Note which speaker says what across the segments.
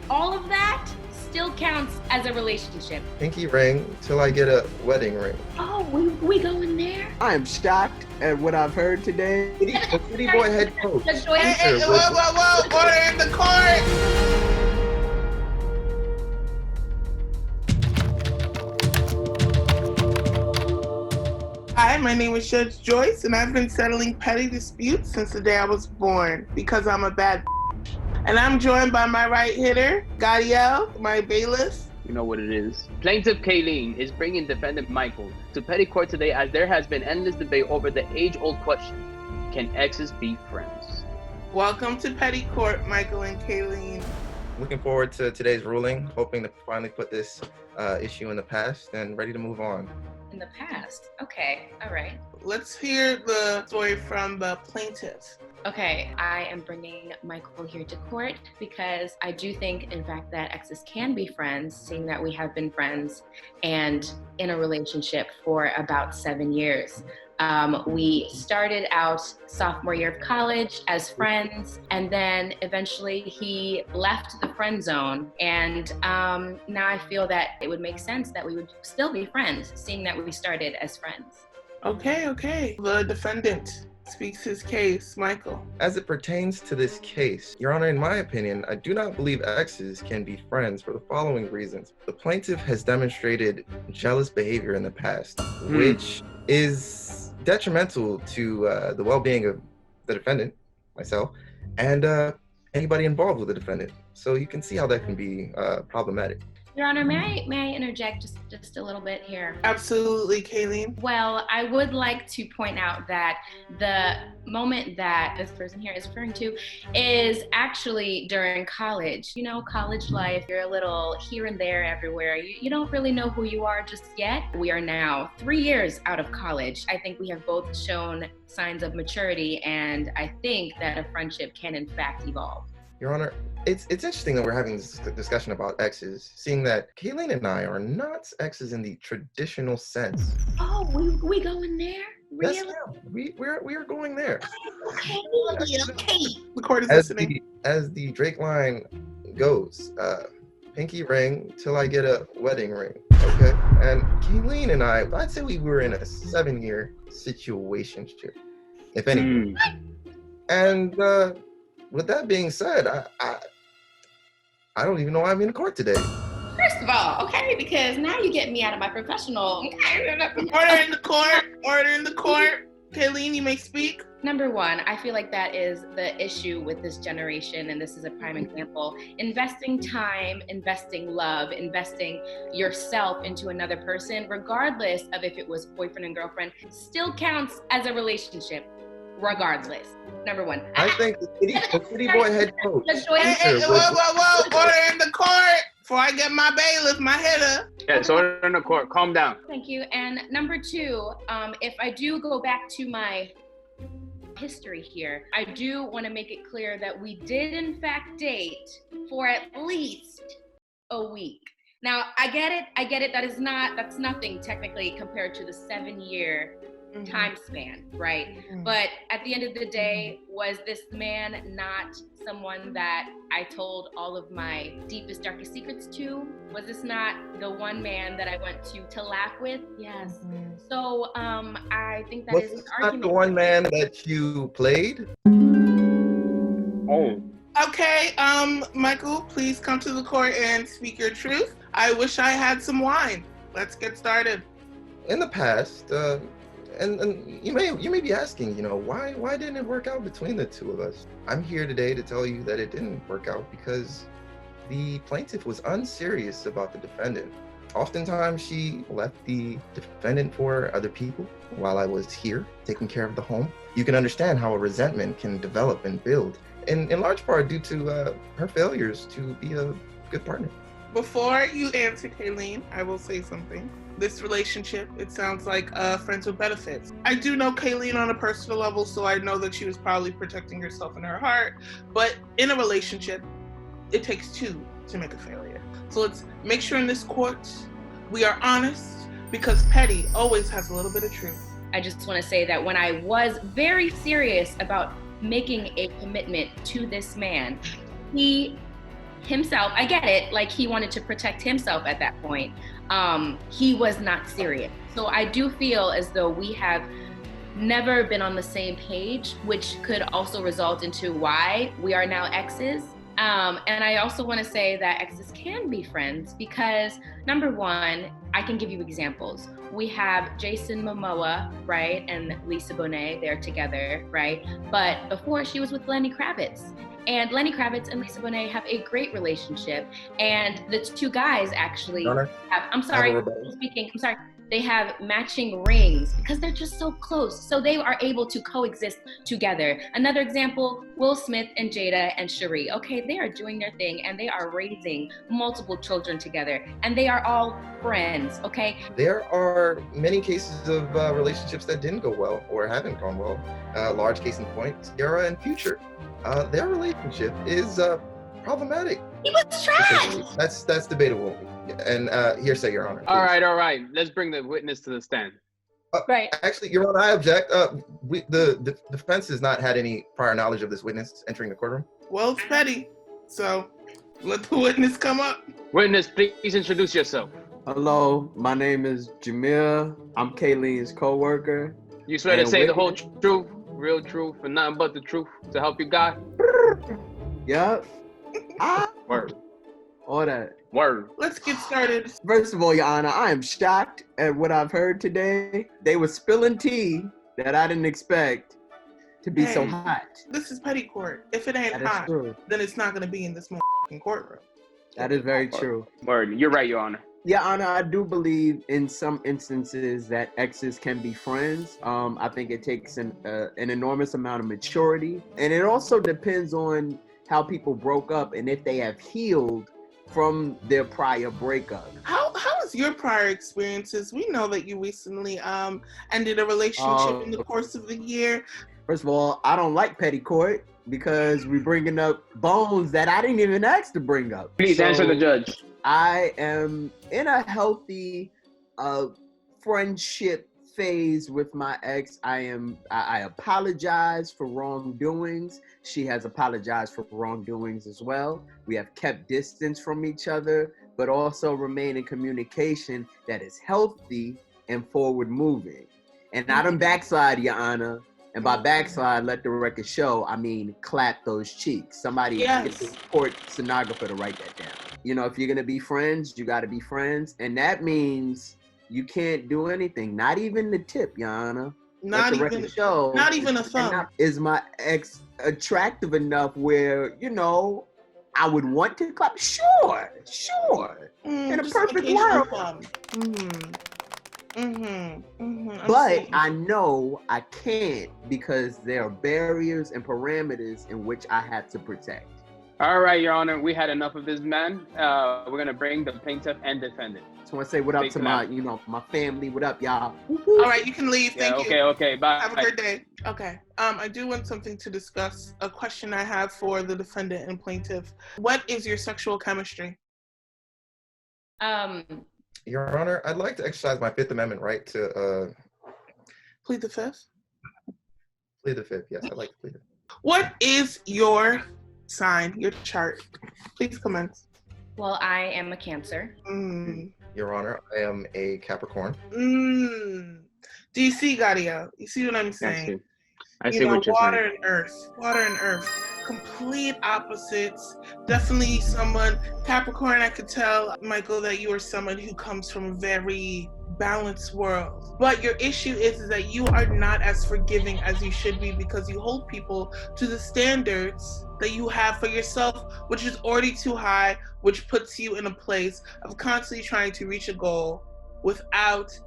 Speaker 1: all of that still counts as a relationship.
Speaker 2: Pinky ring till I get a wedding ring.
Speaker 1: Oh, we going there?
Speaker 3: I am shocked at what I've heard today.
Speaker 2: The city boy head coach.
Speaker 4: Hey, whoa, order in the court! Hi, my name is Judge Joyce, and I've been settling petty disputes since the day I was born because I'm a bad And I'm joined by my right hitter, Gadiel, my bailiff.
Speaker 5: You know what it is. Plaintiff Kayleen is bringing defendant Michael to petty court today as there has been endless debate over the age-old question, can exes be friends?
Speaker 4: Welcome to petty court, Michael and Kayleen.
Speaker 2: Looking forward to today's ruling, hoping to finally put this issue in the past and ready to move on.
Speaker 1: In the past. Okay, all right.
Speaker 4: Let's hear the story from the plaintiff.
Speaker 1: Okay, I am bringing Michael here to court because I do think, in fact, that exes can be friends, seeing that we have been friends and in a relationship for about 7 years. We started out sophomore year of college as friends, and then eventually he left the friend zone. And now I feel that it would make sense that we would still be friends, seeing that we started as friends.
Speaker 4: Okay. The defendant speaks his case. Michael.
Speaker 2: As it pertains to this case, Your Honor, in my opinion, I do not believe exes can be friends for the following reasons. The plaintiff has demonstrated jealous behavior in the past, which is detrimental to the well-being of the defendant, myself, and anybody involved with the defendant. So you can see how that can be problematic.
Speaker 1: Your Honor, may I interject just a little bit here?
Speaker 4: Absolutely, Kayleen.
Speaker 1: Well, I would like to point out that the moment that this person here is referring to is actually during college. You know, college life, you're a little here and there everywhere. You don't really know who you are just yet. We are now 3 years out of college. I think we have both shown signs of maturity, and I think that a friendship can in fact evolve.
Speaker 2: Your Honor, it's interesting that we're having this discussion about exes, seeing that Kayleen and I are not exes in the traditional sense.
Speaker 1: Oh, we going there? Really?
Speaker 2: Yes, ma'am. We are going there.
Speaker 1: Okay.
Speaker 4: The court is listening.
Speaker 2: As the Drake line goes, pinky ring till I get a wedding ring, okay? And Kayleen and I'd say we were in a 7-year situationship, if anything. And with that being said, I don't even know why I'm in court today.
Speaker 1: First of all, okay, because now you get me out of my professional.
Speaker 4: Order in the court. Kayleen, you may speak.
Speaker 1: Number one, I feel like that is the issue with this generation, and this is a prime example. Investing time, investing love, investing yourself into another person, regardless of if it was boyfriend and girlfriend, still counts as a relationship. Regardless. Number one.
Speaker 2: I think the city boy head coach.
Speaker 4: Hey, whoa, order in the court before I get my bailiff, my hitter.
Speaker 5: Yes, order in the court. Calm down.
Speaker 1: Thank you. And number two, if I do go back to my history here, I do want to make it clear that we did in fact date for at least a week. Now, I get it. That's nothing technically compared to the 7-year time span, right? But at the end of the day, was this man not someone that I told all of my deepest, darkest secrets to? Was this not the one man that I went to laugh with? Yes. So I think that is an argument.
Speaker 2: Not the one man that you played?
Speaker 5: Oh.
Speaker 4: Okay, Michael, please come to the court and speak your truth. I wish I had some wine. Let's get started.
Speaker 2: In the past, and you may be asking, why didn't it work out between the two of us? I'm here today to tell you that it didn't work out because the plaintiff was unserious about the defendant. Oftentimes, she left the defendant for other people while I was here taking care of the home. You can understand how a resentment can develop and build, in large part due to her failures to be a good partner.
Speaker 4: Before you answer, Kayleen, I will say something. This relationship, it sounds like friends with benefits. I do know Kayleen on a personal level, so I know that she was probably protecting herself in her heart. But in a relationship, it takes two to make a failure. So let's make sure in this court we are honest, because petty always has a little bit of truth.
Speaker 1: I just want to say that when I was very serious about making a commitment to this man, he himself, I get it, like he wanted to protect himself at that point. He was not serious. So I do feel as though we have never been on the same page, which could also result into why we are now exes. And I also want to say that exes can be friends because, number one, I can give you examples. We have Jason Momoa, right, and Lisa Bonet, they're together, right? But before, she was with Lenny Kravitz. And Lenny Kravitz and Lisa Bonet have a great relationship. And the two guys actually have, I'm sorry, they have matching rings because they're just so close. So they are able to coexist together. Another example, Will Smith and Jada and Cherie. Okay, they are doing their thing and they are raising multiple children together and they are all friends, okay?
Speaker 2: There are many cases of relationships that didn't go well or haven't gone well. Large case in point, Sierra and Future. Their relationship is problematic.
Speaker 1: He was trash.
Speaker 2: That's debatable. And hearsay, Your Honor.
Speaker 5: All right. Let's bring the witness to the stand.
Speaker 1: Right.
Speaker 2: Actually, Your Honor, I object. The defense has not had any prior knowledge of this witness entering the courtroom.
Speaker 4: Well, it's petty. So let the witness come up.
Speaker 5: Witness, please introduce yourself.
Speaker 3: Hello, my name is Jameer. I'm Kayleen's co-worker.
Speaker 5: You swear to say the whole truth, real truth, and nothing but the truth to help you God?
Speaker 3: Yup.
Speaker 5: Word.
Speaker 3: All that.
Speaker 5: Word.
Speaker 4: Let's get started.
Speaker 3: First of all, Your Honor, I am shocked at what I've heard today. They were spilling tea that I didn't expect to be so hot.
Speaker 4: This is petty court. If it ain't hot, then it's not going to be in this courtroom.
Speaker 3: That is very true.
Speaker 5: Word. You're right, Your Honor.
Speaker 3: Your Honor, I do believe in some instances that exes can be friends. I think it takes an enormous amount of maturity. And it also depends on how people broke up and if they have healed from their prior breakup.
Speaker 4: How is your prior experiences? We know that you recently ended a relationship in the course of the year.
Speaker 3: First of all, I don't like petty court because we're bringing up bones that I didn't even ask to bring up.
Speaker 5: Please answer the judge.
Speaker 3: I am in a healthy friendship phase with my ex. I apologize for wrongdoings. She has apologized for wrongdoings as well. We have kept distance from each other, but also remain in communication that is healthy and forward moving. And I done backslide, Your Honor. And by backslide, let the record show, I mean clap those cheeks. Somebody get the court stenographer to write that down. You know, if you're gonna be friends, you gotta be friends. And that means you can't do anything, not even the tip, Your Honor.
Speaker 4: Not even a thumb.
Speaker 3: Is my ex attractive enough where, you know, I would want to clap? Sure. In a perfect world. But I know I can't because there are barriers and parameters in which I have to protect.
Speaker 5: All right, Your Honor, we had enough of this man. We're going to bring the plaintiff and defendant.
Speaker 3: Just want to say what up to my family. What up, y'all?
Speaker 4: All right, you can leave. Thank you.
Speaker 5: Okay, bye.
Speaker 4: Have a good day. Okay. I do want something to discuss. A question I have for the defendant and plaintiff. What is your sexual chemistry?
Speaker 2: Your Honor, I'd like to exercise my Fifth Amendment right to
Speaker 4: plead the fifth?
Speaker 2: Plead the fifth, yes, I'd like to plead it.
Speaker 4: What is your sign, your chart? Please commence.
Speaker 1: Well, I am a Cancer.
Speaker 2: Your Honor, I am a Capricorn.
Speaker 4: DC, Gadio. You see what I'm saying?
Speaker 5: I see what you're
Speaker 4: water
Speaker 5: saying.
Speaker 4: Water and earth. Complete opposites. Definitely someone, Capricorn, I could tell, Michael, that you are someone who comes from a very balanced world. But your issue is that you are not as forgiving as you should be because you hold people to the standards that you have for yourself, which is already too high, which puts you in a place of constantly trying to reach a goal without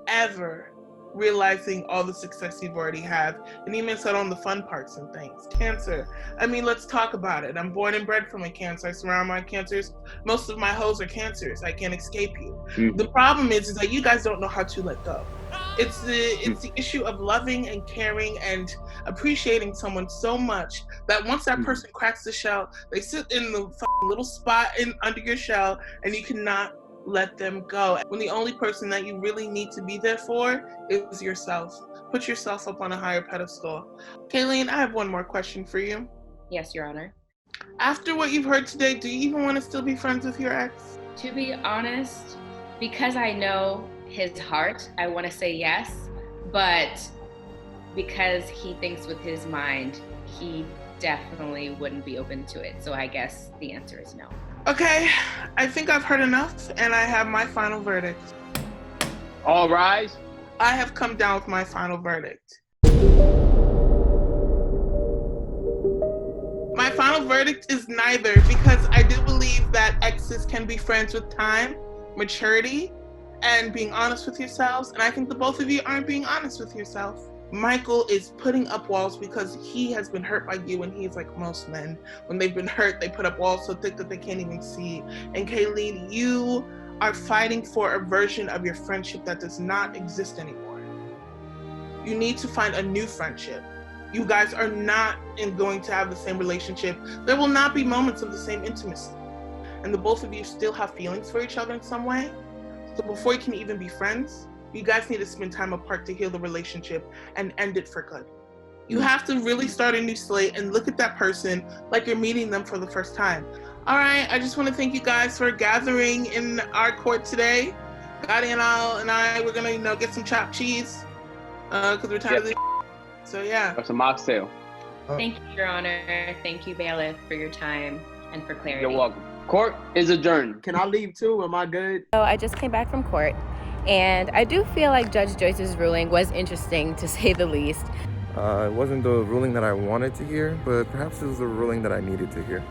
Speaker 4: ever realizing all the success you've already had, and you miss out on the fun parts and things. Cancer. I mean, let's talk about it. I'm born and bred from a Cancer. I surround my Cancers. Most of my hoes are Cancers. I can't escape you. The problem is that you guys don't know how to let go. It's the issue of loving and caring and appreciating someone so much that once that person cracks the shell, they sit in the little spot under your shell, and you cannot let them go. When the only person that you really need to be there for is yourself. Put yourself up on a higher pedestal. Kayleen, I have one more question for you.
Speaker 1: Yes, Your Honor.
Speaker 4: After what you've heard today, do you even want to still be friends with your ex?
Speaker 1: To be honest, because I know his heart, I want to say yes, but because he thinks with his mind, he definitely wouldn't be open to it. So I guess the answer is no.
Speaker 4: Okay, I think I've heard enough, and I have my final verdict.
Speaker 5: All rise.
Speaker 4: I have come down with my final verdict. My final verdict is neither, because I do believe that exes can be friends with time, maturity, and being honest with yourselves, and I think the both of you aren't being honest with yourself. Michael is putting up walls because he has been hurt by you, and he's like most men. When they've been hurt, they put up walls so thick that they can't even see. And Kayleen, you are fighting for a version of your friendship that does not exist anymore. You need to find a new friendship. You guys are not going to have the same relationship. There will not be moments of the same intimacy. And the both of you still have feelings for each other in some way. So before you can even be friends, you guys need to spend time apart to heal the relationship and end it for good. You have to really start a new slate and look at that person like you're meeting them for the first time. All right, I just want to thank you guys for gathering in our court today. Gotti and I, we're gonna, get some chopped cheese because we're tired of this. So yeah.
Speaker 5: Or some mocktail.
Speaker 1: Thank you, Your Honor. Thank you, bailiff, for your time and for clarity.
Speaker 5: You're welcome. Court is adjourned.
Speaker 3: Can I leave too? Am I good?
Speaker 6: So I just came back from court, and I do feel like Judge Joyce's ruling was interesting, to say the least.
Speaker 2: It wasn't the ruling that I wanted to hear, but perhaps it was the ruling that I needed to hear.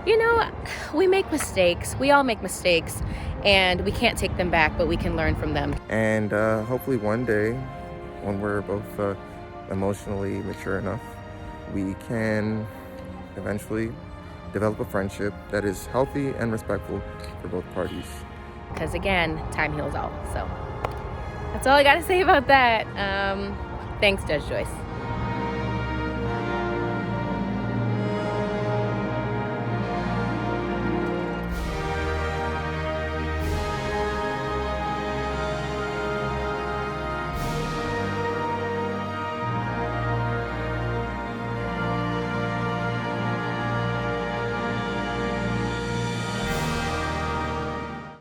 Speaker 6: You know, we make mistakes. We all make mistakes, and we can't take them back, but we can learn from them.
Speaker 2: And hopefully one day, when we're both emotionally mature enough, we can eventually develop a friendship that is healthy and respectful for both parties.
Speaker 6: Because again, time heals all. So that's all I got to say about that. Thanks, Judge Joyce.